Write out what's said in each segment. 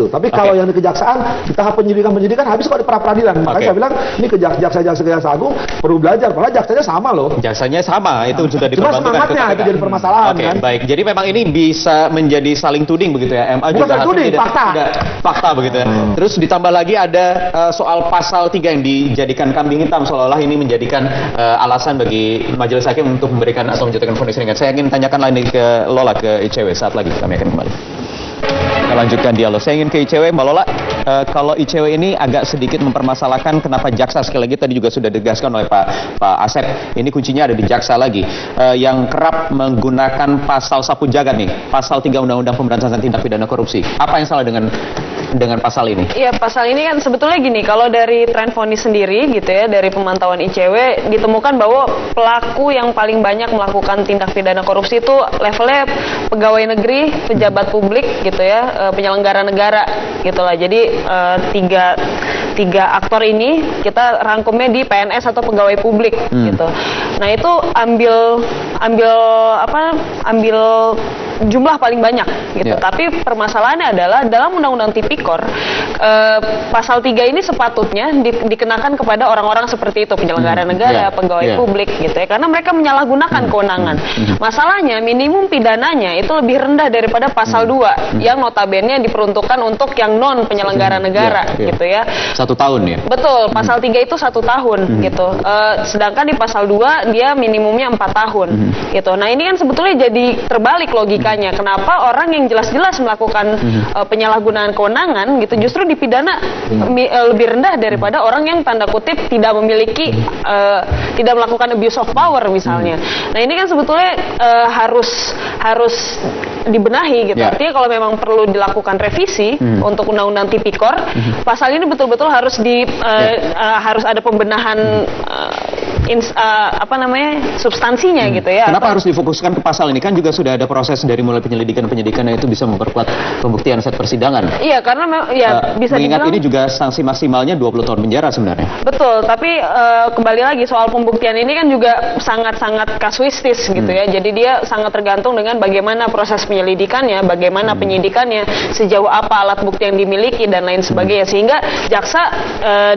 Tapi kalau yang di kejaksaan, di tahap penyidikan habis kok di pra-peradilan. Makanya saya bilang, ini jaksa agung perlu belajar, padahal jaksanya sama loh. Jaksanya sama, itu sudah Cuma diperbantukan. semangatnya itu jadi permasalahan. Oke, kan? baik. Jadi memang ini bisa menjadi saling tuding begitu ya. MA Bukan juga saling tuding, fakta. Fakta begitu ya. Terus ditambah lagi ada soal pasal 3 yang dijadikan kambing hitam, seolah-olah ini menjadikan alasan bagi majelis hakim untuk memberikan atau menjatuhkan vonis ringan. Saya ingin tanyakan lagi ke Lola, ke ICW. Saat lagi kami akan kembali. Kita lanjutkan dialog. Saya ingin ke ICW, Mbak Lola. Kalau ICW ini agak sedikit mempermasalahkan kenapa jaksa, sekali lagi tadi juga sudah digaskan oleh Pak Asep, ini kuncinya ada di jaksa lagi, yang kerap menggunakan pasal sapu jagat nih, pasal 3 Undang-Undang Pemberantasan Tindak Pidana Korupsi. Apa yang salah dengan pasal ini? Iya, pasal ini kan sebetulnya gini, kalau dari tren vonis sendiri gitu ya, dari pemantauan ICW ditemukan bahwa pelaku yang paling banyak melakukan tindak pidana korupsi itu levelnya pegawai negeri, pejabat publik gitu ya, penyelenggara negara gitulah. Jadi tiga aktor ini kita rangkumnya di PNS atau pegawai publik gitu. Nah, itu ambil jumlah paling banyak gitu. Tapi permasalahannya adalah dalam Undang-Undang Tipikor pasal 3 ini sepatutnya dikenakan kepada orang-orang seperti itu, penyelenggara negara, pegawai publik gitu ya, karena mereka menyalahgunakan kewenangan. Masalahnya minimum pidananya itu lebih rendah daripada pasal 2 yang notabene diperuntukkan untuk yang non penyelenggara negara gitu ya. 1 tahun ya? Betul, pasal 3 itu 1 tahun gitu. Sedangkan di pasal 2 dia minimumnya 4 tahun gitu. Nah, ini kan sebetulnya jadi terbalik logikanya. Kenapa orang yang jelas-jelas melakukan penyalahgunaan kewenangan gitu justru dipidana lebih rendah daripada orang yang tanda kutip tidak memiliki tidak melakukan abuse of power misalnya. Nah, ini kan sebetulnya harus dibenahi gitu. Artinya kalau memang perlu dilakukan revisi untuk Undang-Undang Tipikor, pasal ini betul-betul harus harus ada pembenahan substansinya gitu ya. Kenapa harus difokuskan ke pasal ini? Kan juga sudah ada proses dari mulai penyidikan yang itu bisa memperkuat pembuktian saat persidangan. Iya, karena bisa mengingat dibilang, ini juga sanksi maksimalnya 20 tahun penjara sebenarnya. Betul, tapi kembali lagi soal pembuktian ini kan juga sangat-sangat kasuistis gitu ya. Jadi dia sangat tergantung dengan bagaimana proses penyelidikannya, bagaimana penyidikannya, sejauh apa alat bukti yang dimiliki dan lain sebagainya. Sehingga jaksa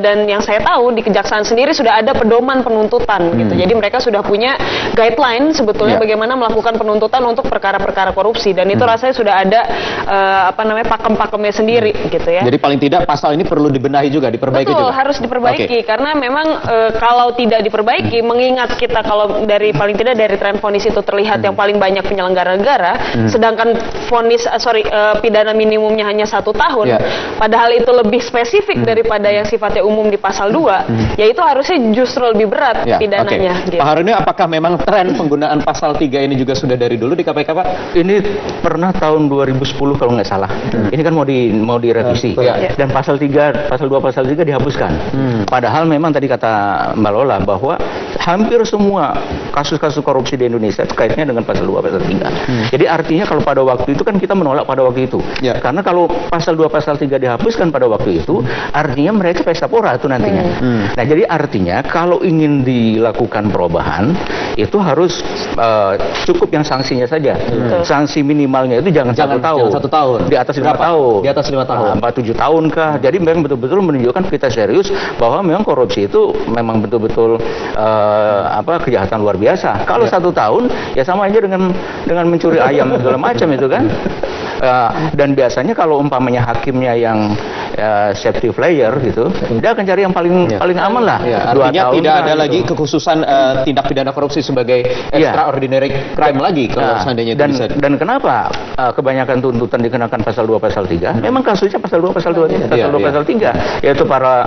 dan yang saya tahu di kejaksaan sendiri sudah ada pedoman penuntutan gitu. Jadi mereka sudah punya guideline sebetulnya bagaimana melakukan penuntutan untuk perkara-perkara korupsi, dan itu rasanya sudah ada pakem-pakemnya sendiri gitu ya. Jadi paling tidak pasal ini perlu dibenahi juga, diperbaiki. Betul, juga. harus diperbaiki karena memang kalau tidak diperbaiki, mengingat kita kalau paling tidak dari tren vonis itu terlihat yang paling banyak penyelenggara negara, sedangkan pidana minimumnya hanya 1 tahun, padahal itu lebih spesifik daripada yang sifatnya umum di pasal 2, yaitu harusnya justru lebih berat pidananya. Gitu. Pak Haruni, apakah memang tren penggunaan pasal 3 ini juga sudah dari dulu di KPK, Pak? Ini pernah tahun 2010 kalau nggak salah. Ini kan mau direvisi. Dan pasal 3, pasal 2, pasal 3 dihapuskan. Padahal memang tadi kata Mbak Lola bahwa hampir semua kasus-kasus korupsi di Indonesia itu kaitnya dengan pasal 2, pasal 3. Jadi artinya kalau pada waktu itu kan kita menolak pada waktu itu. Karena kalau pasal 2, pasal 3 dihapuskan pada waktu itu, artinya mereka pesta pora itu nantinya. Nah, jadi artinya kalau ingin dilakukan perubahan, itu harus cukup yang sanksinya saja. Sanksi minimalnya itu jangan 1 tahun. 1 tahun. Di atas 5 tahun. Di atas 5 tahun. 4-7 tahun kah? Jadi memang betul-betul menunjukkan kita serius bahwa memang korupsi itu memang betul-betul kejahatan luar biasa. Kalau 1 tahun ya sama aja dengan mencuri ayam segala macam itu kan. Dan biasanya kalau umpamanya hakimnya yang safety player gitu, dia akan cari yang paling aman lah. Artinya tidak ada lagi kekhususan tindak pidana korupsi sebagai extraordinary crime lagi kalau seandainya itu bisa. Dan kenapa kebanyakan tuntutan dikenakan pasal 2, pasal 3? Memang kasusnya pasal 2, pasal 2, pasal 2, pasal 3, yaitu para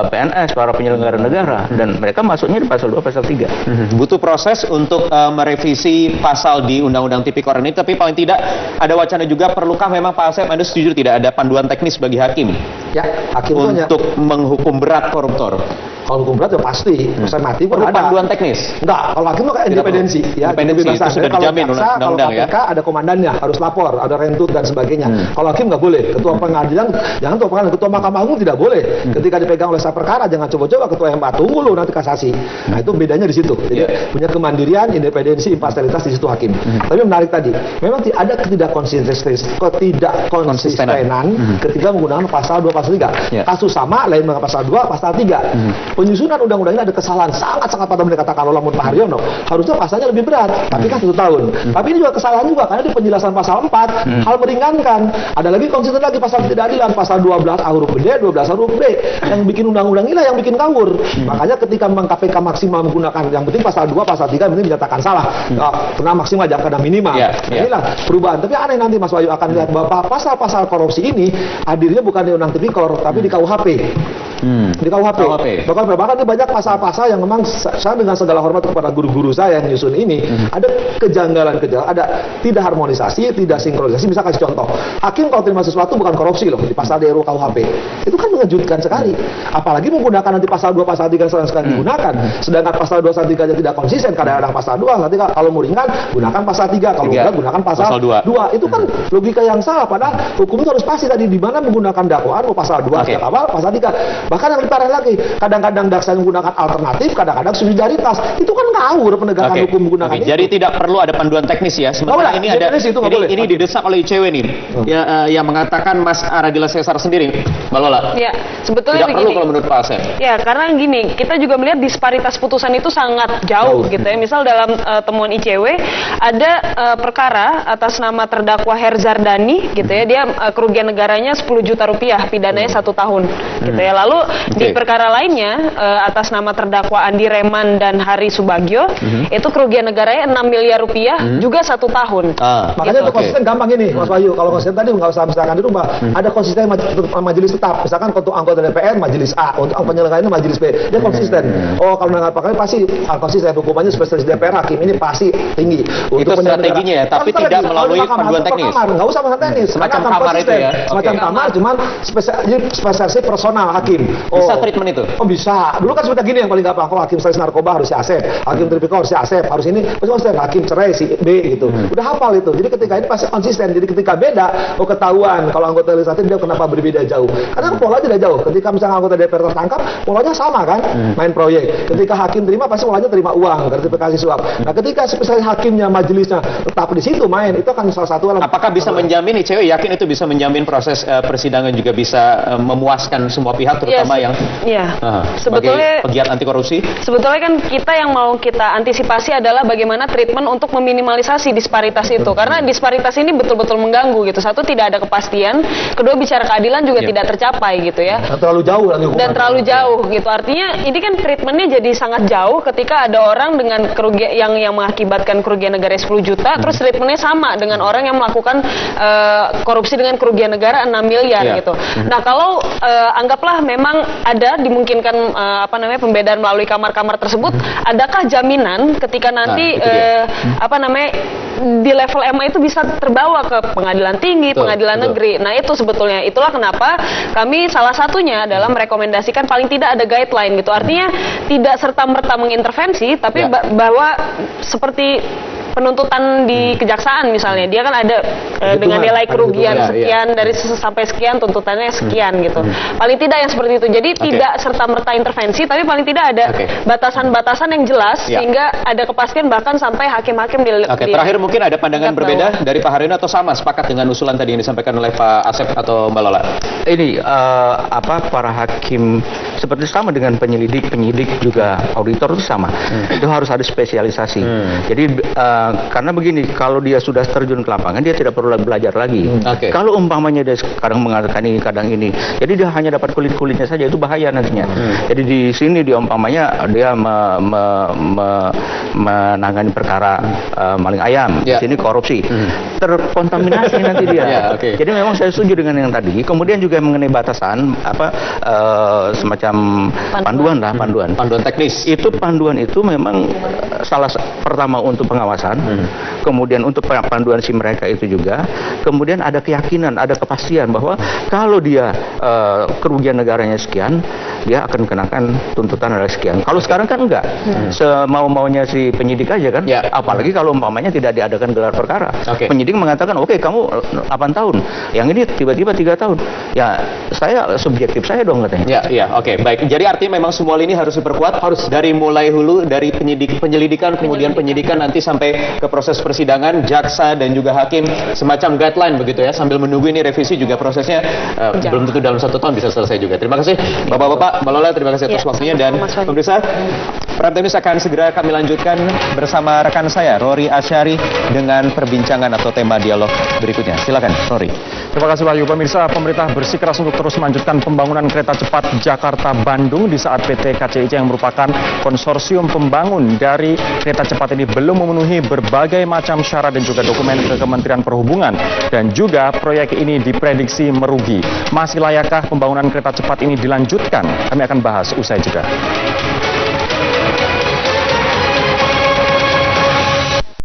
PNS, para penyelenggara negara, dan mereka masuknya di pasal 2, pasal 3. Butuh proses untuk merevisi pasal di Undang-Undang Tipikor ini, tapi paling tidak ada wacana juga, perlukah memang Pak Asep, Anda setuju tidak ada panduan teknis bagi hakim Ya, hakim itu hanya untuk menghukum berat koruptor? kalau hukum berat ya pasti, proses mati pun Perlu ada. panduan teknis? Enggak, kalau hakim itu kan Tidak independensi. perlu. Ya, Independensi, kebebasan. itu sudah Kalau dijamin jaksa, kalau undang-undang ya. KPK ada komandannya, harus lapor, ada rentut dan sebagainya. Kalau hakim nggak boleh. Ketua pengadilan, jangan ketua pengadilan, ketua Mahkamah Agung tidak boleh. Ketika dipegang oleh sah perkara, jangan coba-coba ketua MA, tunggu lu nanti kasasi. Nah itu bedanya di situ. Jadi punya kemandirian, independensi, imparsialitas di situ hakim. Tapi menarik tadi, memang ada ketidakkonsistenan ketika menggunakan pasal 2 pasal 3. Kasus sama, lain dengan pasal 2 pasal 3. Penyusunan undang-undang ini ada kesalahan sangat patah benar kata Kalola Pak Haryono. Harusnya pasalnya lebih berat, tapi kan 1 tahun. Tapi ini juga kesalahan juga karena di penjelasan pasal 4 hal meringankan. Ada lagi konsisten lagi pasal ketidakadilan, pasal 12 A huruf D, 12 huruf B. Yang bikin undang-undang inilah yang bikin ngawur. Makanya ketika memang KPK maksimal menggunakan yang penting pasal 2 pasal 3 yang penting dinyatakan salah. Kena maksimal jangan kena minimal. Inilah perubahan. Tapi aneh nanti Mas Wahyu akan lihat bahwa pasal-pasal korupsi ini hadirnya bukan di Undang Tipikor tapi di KUHP. Di KUHP. Bahkan ini banyak pasal-pasal yang memang saya dengan segala hormat kepada guru-guru saya yang nyusun ini ada kejanggalan-kejanggalan, ada tidak harmonisasi, tidak sinkronisasi. Bisa kasih contoh, hakim kalau terima sesuatu bukan korupsi loh di pasal DRU KUHP. Itu kan mengejutkan sekali. Apalagi menggunakan nanti pasal 2 pasal 3 sekali digunakan. Sedangkan pasal 2 pasal 3 aja tidak konsisten. Kadang-kadang pasal 2 nanti kalau mau ringan gunakan pasal 3, kalau enggak gunakan pasal 2. Itu kan logika yang salah, padahal hukum itu harus pasti tadi di mana menggunakan dakwaan pasal 2 sejak awal, pasal 3. Bahkan yang lebih parah lagi, kadang-kadang jaksa menggunakan alternatif, kadang-kadang subsidiaritas. Itu kan ngawur penegakan hukum menggunakan itu. Jadi tidak perlu ada panduan teknis ya. Sementara ini ada ini didesak oleh ICW nih. Yang mengatakan Mas Aradila Cesar sendiri, Mbak Lola. Ya, sebetulnya tidak perlu kalau menurut Pak Asep. Ya, karena gini, kita juga melihat disparitas putusan itu sangat jauh gitu ya. Misal dalam temuan ICW ada perkara atas nama terdakwa Herzardani gitu ya. Dia kerugian negaranya 10 juta rupiah, pidananya 1 tahun gitu ya. Lalu di perkara lainnya atas nama terdakwa Andi Reman dan Hari Subagio itu kerugian negaranya 6 miliar rupiah juga 1 tahun. Makanya itu konsisten gampang ini Mas Wahyu. Kalau konsisten tadi nggak usah misalkan di rumah, ada konsisten majelis tetap. Misalkan untuk anggota DPR majelis A, untuk penyelenggara ini majelis B. Dia konsisten. Oh kalau menangkap perkara pasti konsisten, hukumannya spesialis DPR hakim ini pasti tinggi. Itu strateginya ya, tapi tidak melalui panduan teknis. Nggak usah panduan teknis. Semacam kamar itu ya. Semacam kamar, cuman spesialisasi personal hakim. Bisa treatment itu? Oh bisa. Dulu kan seperti gini yang paling gampang. Kalau hakim spesialis narkoba harus si Asep, hakim tipikor si Asep, harus ini, hakim cerai si B gitu. Udah hafal itu. Jadi ketika ini pasti konsisten. Jadi ketika beda, ketahuan kalau anggota legislatif dia kenapa berbeda jauh. Karena pola tidak jauh. Ketika misalnya anggota DPR tertangkap, polanya sama kan, main proyek. Ketika hakim terima pasti polanya terima uang, gratifikasi suap. Nah ketika spesialis hakimnya, majelisnya tetap di situ main, itu akan salah satu. Apakah bisa menjamin, ICW yakin itu bisa menjamin proses persidangan juga bisa memuaskan semua pihak, terutama yang sebetulnya pegiat anti korupsi? Sebetulnya kan kita yang mau kita antisipasi adalah bagaimana treatment untuk meminimalisasi disparitas itu, karena disparitas ini betul-betul mengganggu gitu. Satu, tidak ada kepastian, kedua bicara keadilan juga tidak tercapai gitu ya. Dan terlalu jauh gitu. Artinya ini kan treatmentnya jadi sangat jauh ketika ada orang dengan kerugian yang mengakibatkan kerugian negara 10 juta, terus treatmentnya sama dengan orang yang melakukan korupsi dengan kerugian negara 6 miliar gitu. Nah kalau anggaplah memang ada dimungkinkan pembedaan melalui kamar-kamar tersebut, adakah jaminan ketika nanti di level MA itu bisa terbawa ke pengadilan tinggi, pengadilan negeri. Nah itu sebetulnya itulah kenapa kami salah satunya adalah merekomendasikan paling tidak ada guideline gitu. Artinya tidak serta-merta mengintervensi, tapi bahwa seperti penuntutan di kejaksaan misalnya, dia kan ada dengan nilai kerugian sekian dari sampai sekian, tuntutannya sekian gitu. Paling tidak yang seperti itu. Jadi tidak serta-merta intervensi, tapi paling tidak ada batasan-batasan yang jelas sehingga ada kepastian bahkan sampai hakim-hakim terakhir mungkin ada pandangan berbeda dari Pak Haryono atau sama sepakat dengan usulan tadi yang disampaikan oleh Pak Asep atau Mbak Lola? Ini para hakim seperti sama dengan penyidik juga auditor itu sama. Itu harus ada spesialisasi. Jadi karena begini, kalau dia sudah terjun ke lapangan, dia tidak perlu belajar lagi. Kalau umpamanya dia kadang mengatakan ini, kadang ini, jadi dia hanya dapat kulit-kulitnya saja, itu bahaya nantinya. Jadi di sini dia umpamanya dia menangani perkara maling ayam, di sini korupsi, terkontaminasi nanti dia. Jadi memang saya setuju dengan yang tadi. Kemudian juga mengenai batasan semacam panduan teknis. Itu panduan itu memang salah pertama untuk pengawasan. Kemudian untuk panduan si mereka itu juga, kemudian ada keyakinan, ada kepastian bahwa kalau dia kerugian negaranya sekian, dia akan kenakan tuntutan adalah sekian. Kalau sekarang kan enggak, semau-maunya si penyidik aja kan. Apalagi kalau umpamanya tidak diadakan gelar perkara. Penyidik mengatakan, oke, kamu 8 tahun, yang ini tiba-tiba 3 tahun. Ya, saya subjektif saya dong katanya. Oke, baik. Jadi artinya memang semua ini harus diperkuat, harus dari mulai hulu, dari penyelidikan, kemudian penyidikan nanti sampai ke proses persidangan, jaksa dan juga hakim, semacam guideline begitu ya, sambil menunggu ini revisi juga prosesnya belum tentu dalam 1 tahun bisa selesai juga. Terima kasih Bapak-Bapak, Mbak Lola, terima kasih atas waktunya, dan pemirsa, Prime Time News akan segera kami lanjutkan bersama rekan saya Rory Asyari dengan perbincangan atau tema dialog berikutnya. Silakan Rory. Terima kasih Wahyu. Pemirsa, pemerintah bersikeras untuk terus melanjutkan pembangunan kereta cepat Jakarta-Bandung di saat PT KCIC yang merupakan konsorsium pembangun dari kereta cepat ini belum memenuhi berbagai macam syarat dan juga dokumen ke Kementerian Perhubungan, dan juga proyek ini diprediksi merugi. Masih layakkah pembangunan kereta cepat ini dilanjutkan? Kami akan bahas usai jeda.